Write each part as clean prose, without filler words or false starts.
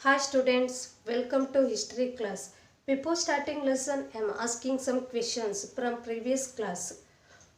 Hi students, welcome to history class. Before starting lesson, I am asking some questions from previous class.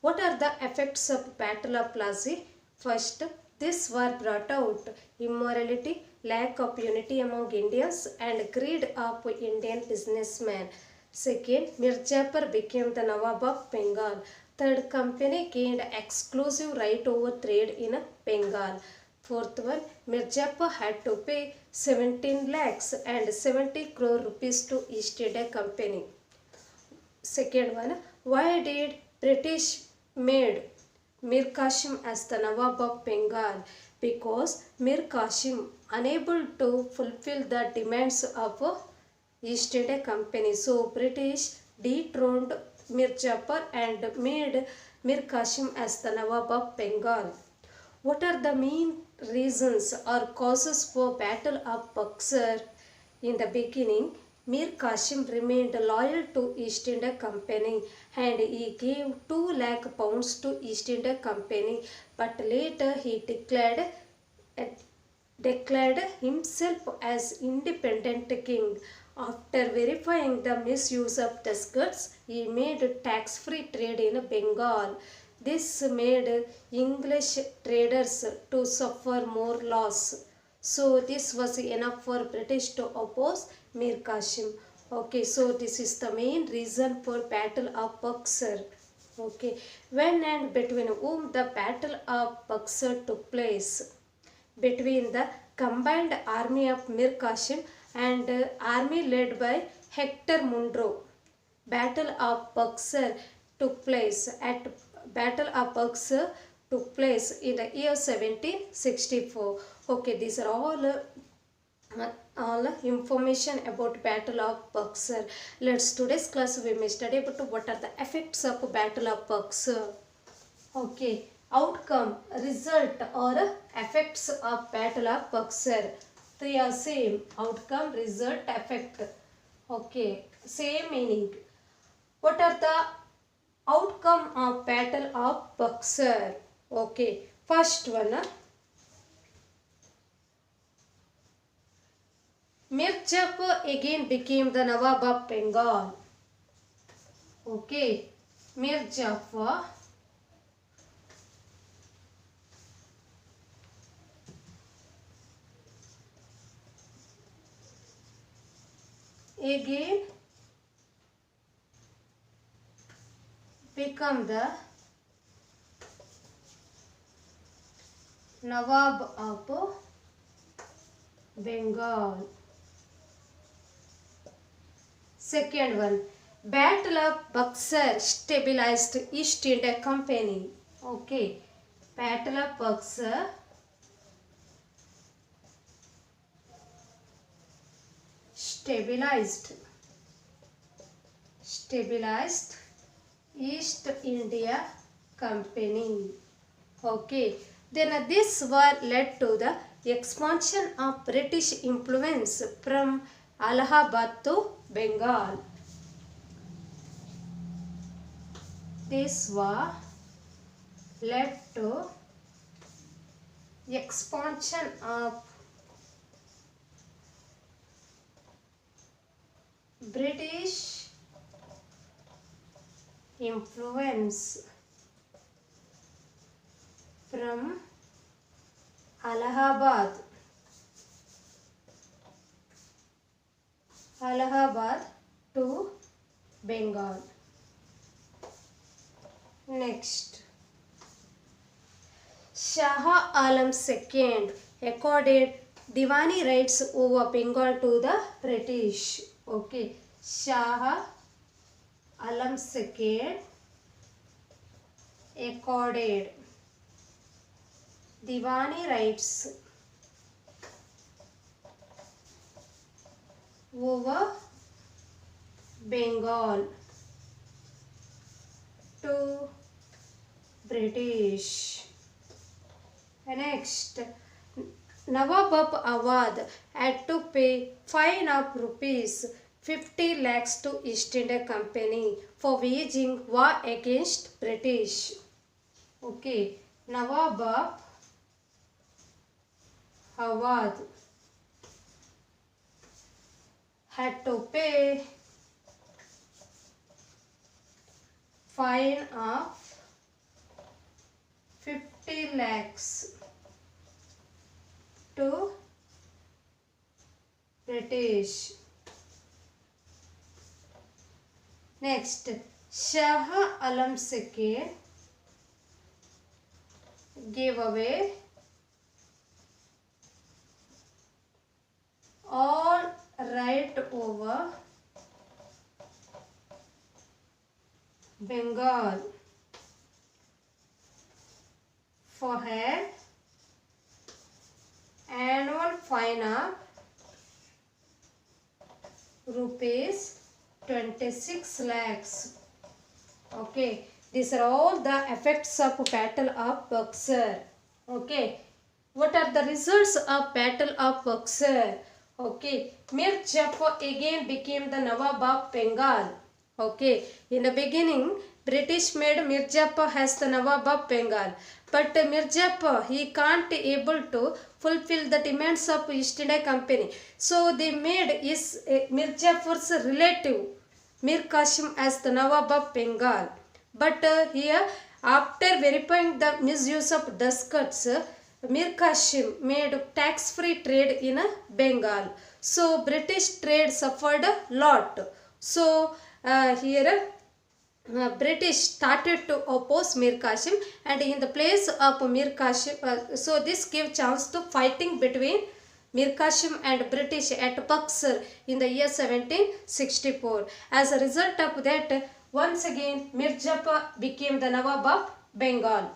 What are the effects of Battle of Plassey? First, this war brought out immorality, lack of unity among Indians and greed of Indian businessmen. Second, Mirzapur became the Nawab of Bengal. Third, company gained exclusive right over trade in Bengal. Fourth one, Mirzapur had to pay 17 lakhs and 70 crore rupees to East India Company. Second one, why did British made Mir Qasim as the Nawab of Bengal? Because Mir Qasim unable to fulfill the demands of East India Company. So British dethroned Mir Jafar and made Mir Qasim as the Nawab of Bengal. What are the main reasons or causes for Battle of Buxar? In the beginning, Mir Qasim remained loyal to East India Company and he gave 2 lakh pounds to East India Company, but later he declared himself as independent king. After verifying the misuse of tuskers, he made tax-free trade in Bengal. This made English traders to suffer more loss. So this was enough for British to oppose Mir Qasim. Okay, so this is the main reason for Battle of Buxar. Okay, when and between whom the Battle of Buxar took place? Between the combined army of Mir Qasim and army led by Hector Munro. Battle of Buxar took place in the year 1764. Okay, these are all information about Battle of Buxar. Let's today's class we may study about what are the effects of Battle of Buxar. Okay, outcome, result or effects of Battle of Buxar. They are same. Outcome, result, effect. Okay, same meaning. What are the outcome of Battle of Buxar? Okay, first one. Mir Jafar again became the Nawab of Bengal. Okay, Mir Jafar again become the Nawab of Bengal. Second one, Battle of Buxar stabilized East India Company. Okay, Battle of Buxar stabilized East India Company. Okay, then this war led to the expansion of British influence from Allahabad to Bengal. This war led to expansion of British influence from Allahabad to Bengal. Next, Shah Alam II accorded Diwani rights over Bengal to the British. Okay, Shah Alam II accorded Diwani rights over Bengal to British. Next, Nawab of Awadh had to pay fine of rupees 50 lakhs to East India Company for waging war against British. Okay, Nawab of Awadh had to pay fine of 50 lakhs to British. Next, Shah Alam II gave away all right over Bengal for an annual fine of rupees 26 lakhs. Okay, these are all the effects of Battle of Buxar. Okay, what are the results of Battle of Buxar? Okay, Mir Jafar again became the Nawab of Bengal. Okay, in the beginning, British made Mir Jafar as the Nawab of Bengal, but Mir Jafar he can't able to fulfill the demands of East India Company. So they made his Mir Jafar's relative Mir Qasim as the Nawab of Bengal. But here, after verifying the misuse of ducats, Mir Qasim made tax-free trade in Bengal. So British trade suffered a lot. So here British started to oppose Mir Qasim, and in the place of Mir Qasim, so this gave chance to fighting between Mir Qasim and British at Buxar in the year 1764. As a result of that, once again Mir Jafar became the Nawab of Bengal.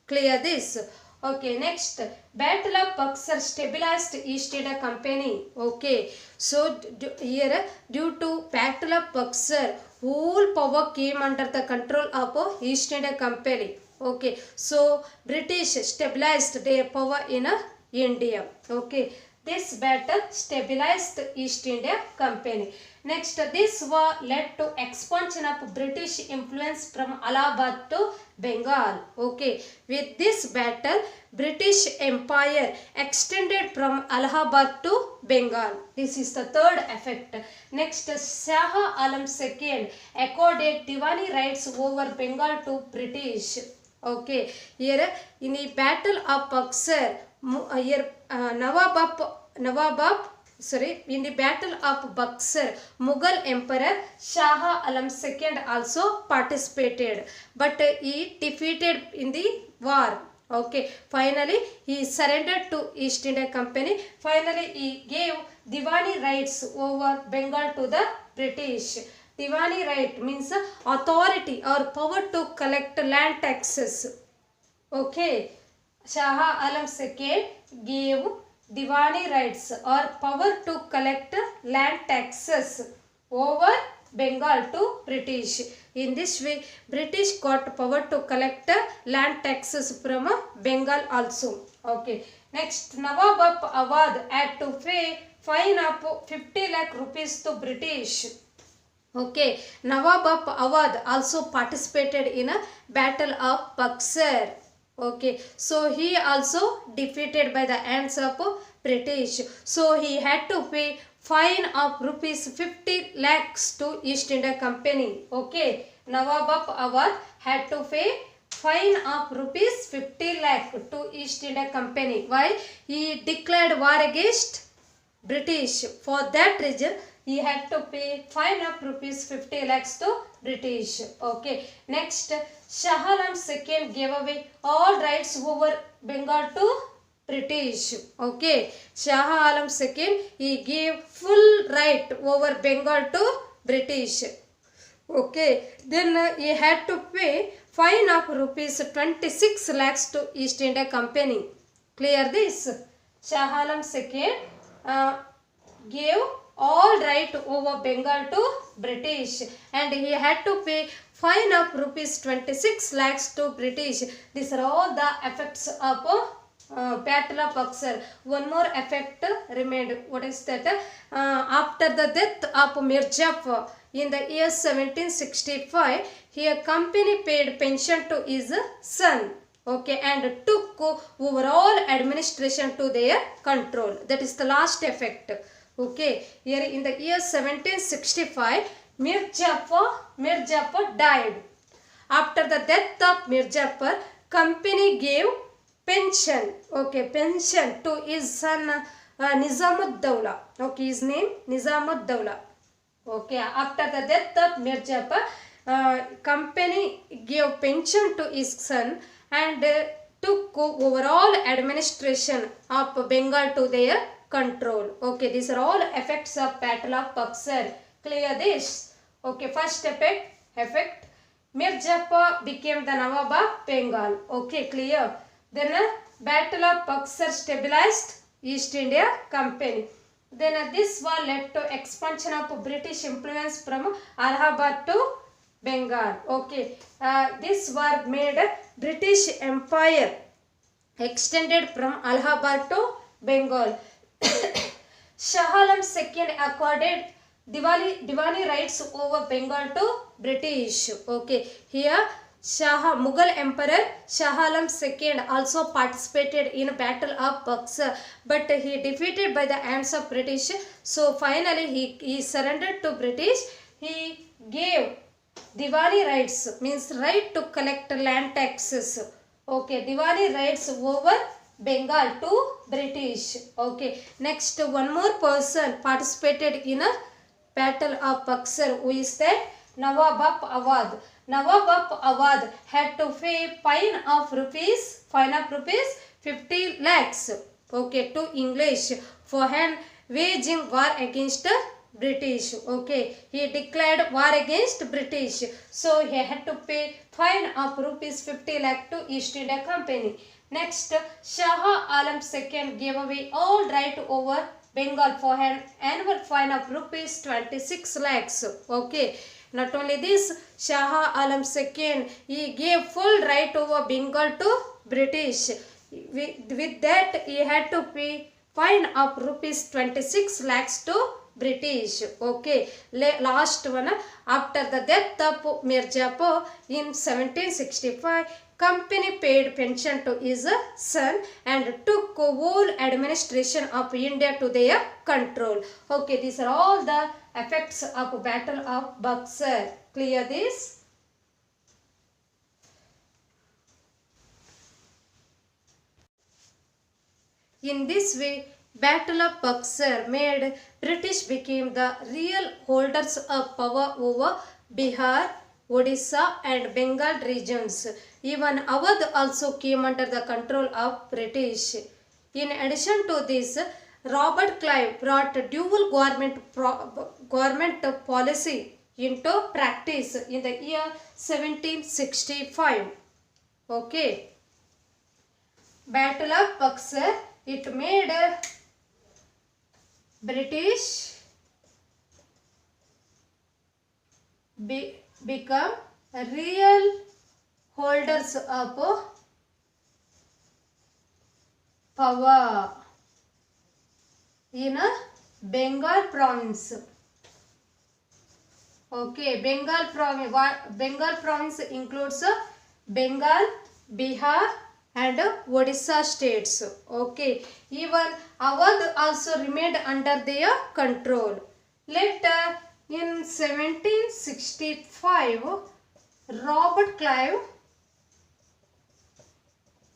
Clear this? Okay, next, Battle of Buxar stabilized East India Company. Okay, so here due to Battle of Buxar, whole power came under the control of East India Company. Okay, so British stabilized their power in India. Okay, this battle stabilized East India Company. Next, this war led to expansion of British influence from Allahabad to Bengal. Okay, with this battle, British Empire extended from Allahabad to Bengal. This is the third effect. Next, Shah Alam II accorded Diwani rights over Bengal to British. Okay, here in the Battle of Buxar, here in the Battle of Buxar, Mughal Emperor Shah Alam II also participated, but he defeated in the war. Okay, finally he surrendered to East India Company. Finally he gave Diwani rights over Bengal to the British. Diwani right means authority or power to collect land taxes. Okay, Shah Alam II gave Diwani rights or power to collect land taxes over Bengal to British. In this way, British got power to collect land taxes from Bengal also. Okay. Next, Nawab of Awadh had to pay fine of 50 lakh rupees to British. Okay. Nawab of Awadh also participated in a battle of Buxar. Okay, so he also defeated by the hands of British. So he had to pay fine of rupees 50 lakhs to East India Company. Okay, Nawab of Awadh had to pay fine of rupees 50 lakh to East India Company. Why? He declared war against British. For that reason, he had to pay fine of rupees 50 lakhs to British. Okay. Next, Shah Alam II gave away all rights over Bengal to British. Okay. Shah Alam II, he gave full right over Bengal to British. Okay. Then he had to pay fine of rupees 26 lakhs to East India Company. Clear this? Shah Alam II gave all right over Bengal to British, and he had to pay fine of rupees 26 lakhs to British. These are all the effects of Battle of Buxar. One more effect remained. What is that? After the death of Mir Jafar in the year 1765, a company paid pension to his son. Okay, and took overall administration to their control. That is the last effect. Okay, here in the year 1765, Mir Jafar died. After the death of Mir Jafar, company gave pension, okay, pension to his son Nizamud-Dawla. Okay, his name Nizamud-Dawla. Okay, after the death of Mir Jafar, company gave pension to his son and took overall administration of Bengal to their control. Okay, these are all effects of Battle of Buxar. Clear this? Okay, first effect Mir Jafar became the Nawab of Bengal. Okay, clear. Then Battle of Buxar stabilized East India Company. Then this war led to expansion of British influence from Allahabad to Bengal. Okay, this war made British Empire extended from Allahabad to Bengal. Shah Alam II accorded Diwani rights over Bengal to British. Okay, here Mughal Emperor Shah Alam II also participated in Battle of Buxar, but he defeated by the hands of British. So finally he surrendered to British. He gave Diwani rights, means right to collect land taxes. Okay, Diwani rights over Bengal to British. Okay, next one more person participated in a Battle of Buxar. Who is that? Nawab of Awadh. Nawab of Awadh had to pay fine of rupees 50 lakhs. Okay, to English for waging war against British. Okay, he declared war against British, so he had to pay fine of rupees 50 lakh to East India Company. Next, Shah Alam II gave away all right over Bengal for an annual fine of rupees 26 lakhs. Okay, not only this, Shah Alam II, he gave full right over Bengal to British. With that, he had to pay fine of rupees 26 lakhs to British. Okay, last one, after the death of Mir Jafar in 1765, company paid pension to his son and took whole administration of India to their control. Okay, these are all the effects of Battle of Buxar. Clear this? In this way, Battle of Buxar made British became the real holders of power over Bihar, Odisha and Bengal regions. Even Awadh also came under the control of British. In addition to this, Robert Clive brought dual government policy into practice in the year 1765. Okay. Battle of Buxar, it made British become real holders of power in Bengal province. Okay, Bengal province includes Bengal, Bihar and Odisha states. Okay, even Awadh also remained under their control. Later, in 1765, Robert Clive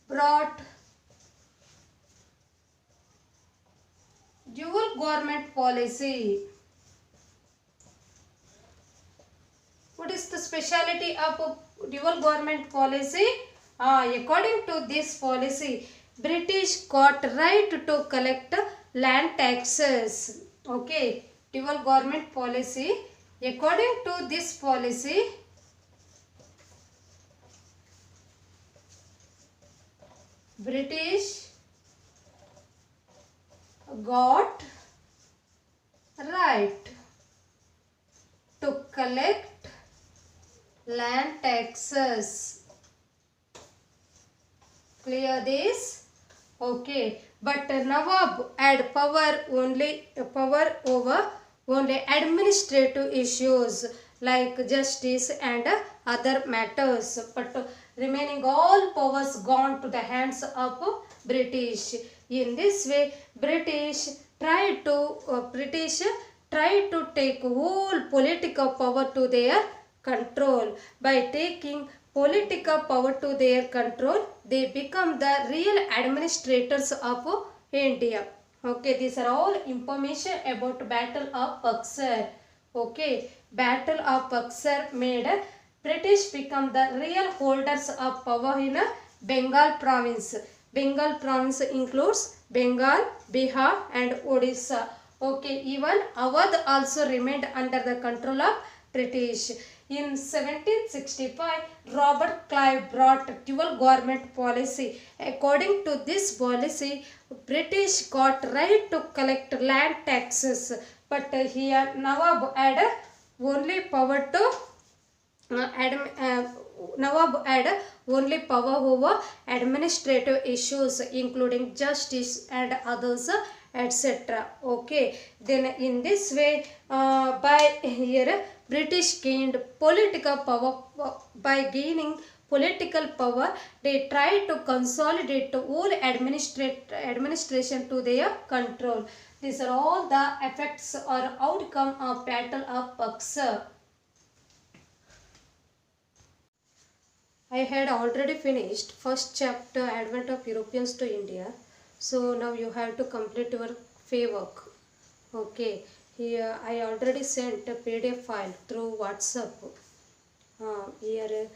brought dual government policy. What is the speciality of dual government policy? According to this policy, British got right to collect land taxes. Okay, dual government policy. According to this policy, British got right to collect land taxes. Clear this? Okay, but Nawab had power over only administrative issues like justice and other matters, but remaining all powers gone to the hands of British. In this way, British tried to British tried to take whole political power to their control. By taking political power to their control, they become the real administrators of India. Okay, these are all information about Battle of Buxar. Okay, Battle of Buxar made British become the real holders of power in Bengal province. Bengal province includes Bengal, Bihar and Odisha. Okay, even Awadh also remained under the control of British. In 1765, Robert Clive brought dual government policy. According to this policy, British got right to collect land taxes, but here Nawab had only power to Nawab had only power over administrative issues including justice and others, etc. Okay, then in this way, by here British gained political power. By gaining political power, they tried to consolidate the whole administration to their control. These are all the effects or outcome of Battle of Buxar. I had already finished first chapter, Advent of Europeans to India. So now you have to complete your fee work. Okay, here I already sent a PDF file through WhatsApp. Here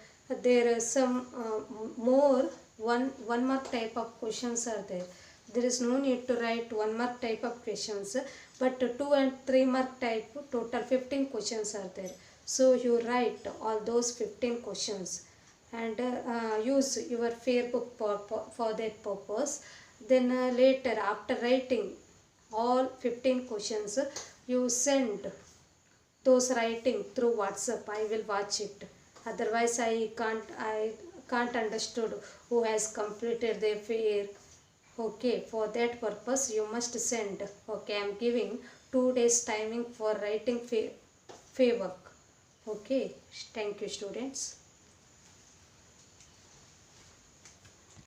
there is some more one mark type of questions are there. There is no need to write 1 mark type of questions, but 2 and 3 mark type, total 15 questions are there. So you write all those 15 questions and use your Facebook for that purpose. Then later, after writing all 15 questions, you send those writing through WhatsApp. I will watch it. Otherwise I can't understood who has completed their fair. Okay, for that purpose you must send. Okay, I am giving 2 days timing for writing fair work. Okay, thank you students.